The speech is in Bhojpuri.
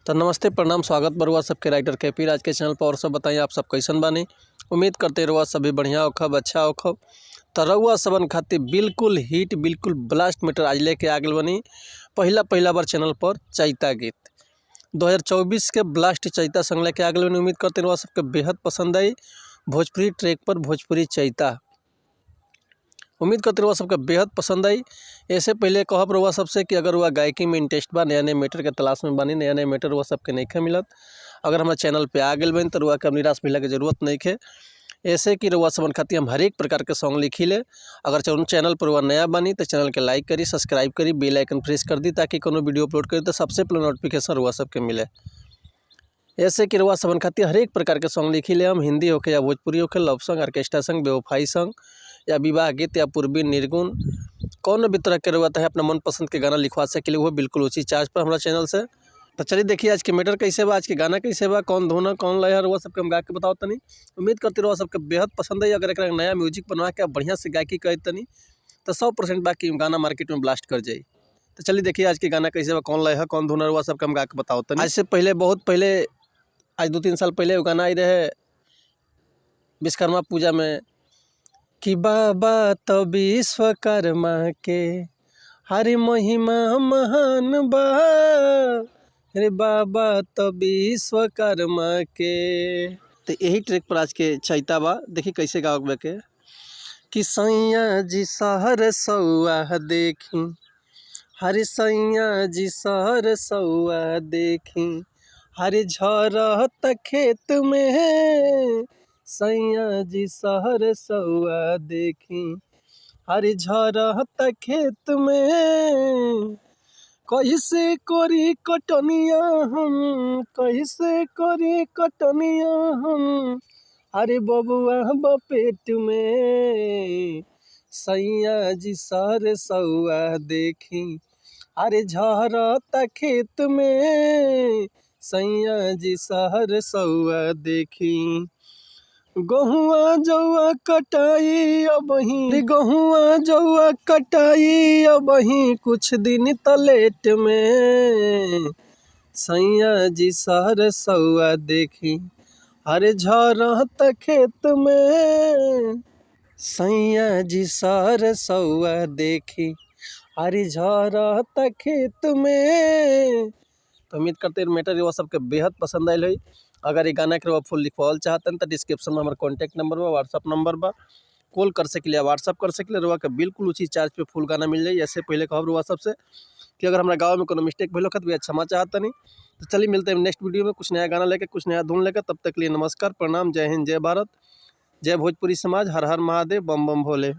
तो नमस्ते प्रणाम स्वागत बरुआ सबके राइटर के पी आज के चैनल पर। और सब बताइए आप सब कैसन बानी। उम्मीद करते रहुआ सभी बढ़िया होखब अच्छा होखब। तो रहुआ सबन खातिर बिल्कुल हिट बिल्कुल ब्लास्ट मीटर आज लेके आ गए बनी पहला बार चैनल पर चैता गीत 2024 के ब्लास्ट चैता संग लेके आ गए बनी। उम्मीद करते रहुआ सबके बेहद पसंद आई भोजपुरी ट्रैक पर भोजपुरी चैता। उम्मीद करते रहुआ सबके बेहद पसंद आई। ऐसे पहले कहब रहुआ सबसे कि अगर हुआ गायकी में इंटरेस्ट बा नया नया मैटर के तलाश में बानी नया नया मैटर हुआ सबके नहीं मिलत। अगर हमारे चैनल पे आ गए बनी तो रुआ के निराश मिला के जरूरत नहीं है। ऐसे कि रुआ सबन खातिर हम हर एक प्रकार के सॉन्ग लिखी ले। अगर चैनल पर रुआ नया बनी तो चैनल के लाइक करी सब्सक्राइब करी बेल आइकन प्रेस कर दी ताकि कोनो वीडियो अपलोड करी तो सबसे पहले नोटिफिकेशन रुआ सबके मिले। ऐसे कि रुआ सबन खातिर हर एक प्रकार के सॉन्ग लिखी ले हम हिंदी होके या भोजपुरी होके लव सॉन्ग ऑर्केस्ट्रा सॉन्ग बेवफाई सॉन्ग या विवाह गीत या पूर्वी निर्गुण कौन भी तरह के रुआ है अपना मनपसंद के गाना लिखवा सके लिए वो बिल्कुल उसी चार्ज पर हमारा चैनल से। तो चलिए देखिए आज के मैटर कैसे बा आज के गाना कैसे बा कौन धुना कौन लय रुआ सबके हम गा के बताओ तनी। उम्मीद करते रहो सबके बेहद पसंद है। अगर एक नया म्यूजिक बनवा के बढ़िया से गायकी कहे तनी तो 100% बाकी गाना मार्केट में ब्लास्ट कर जाए। तो चलिए देखिए आज के गाना कैसे बा कौन लय है कौन धुना रुआ सबके हम गा के बताओ तनी। आज से पहले बहुत पहले आज 2-3 साल पहले वो गाना आई रहे विश्वकर्मा पूजा में कि बाबा तो विश्वकर्मा के हरि महिमा महान बा रे बाबा तो विश्वकर्मा के। तो यही ट्रैक पर आज के चैता बा देखी कैसे गाओगे के कि सैया जी शहर सौआ देखी हरि सैया जी शहर सौआ देखी हरि झरत खेत में सैया जी शहर सौआ देखी हरि झरत खेत में कैसे करी कटनिया हम कैसे करी कटनिया हम अरे बबुआ बपेट में सैया जी शहर सौआ देखी अरे झरत खेत में सैया जी शहर सौआ देखी। गहुआ जौआ कटाई अबही गहुआ जौआ कटाई अबही कुछ दिन तलेट में सैया जी शहर सौआ देखी हरे झरत खेत में सैया जी शहर सौआ देखी हरे झरत खेत में। तो उम्मीद करते हैं मैटर वो सबके बेहद पसंद आयल है। अगर ये गाना के फुल लिखवाल चाहते हैं तो डिस्क्रिप्शन में हमारा कॉन्टैक्ट नंबर बा व्हाट्सअप नंबर बा कॉल कर सके व्हाट्सअप कर सके रुआ के बिल्कुल उसी चार्ज पे फुल गाना मिल जाए। ऐसे पहले कहब रुआ सबसे कि अगर हमारे गाँव में कोनो मिस्टेक भेल तो भी क्षमा चाहता नहीं। तो चलिए मिलते हैं नेक्स्ट वीडियो में कुछ नया गाना लेकर कुछ नया धुन लेकर। तब तक के लिए नमस्कार प्रणाम जय हिंद जय भारत जय भोजपुरी समाज हर हर महादेव बम बम भोले।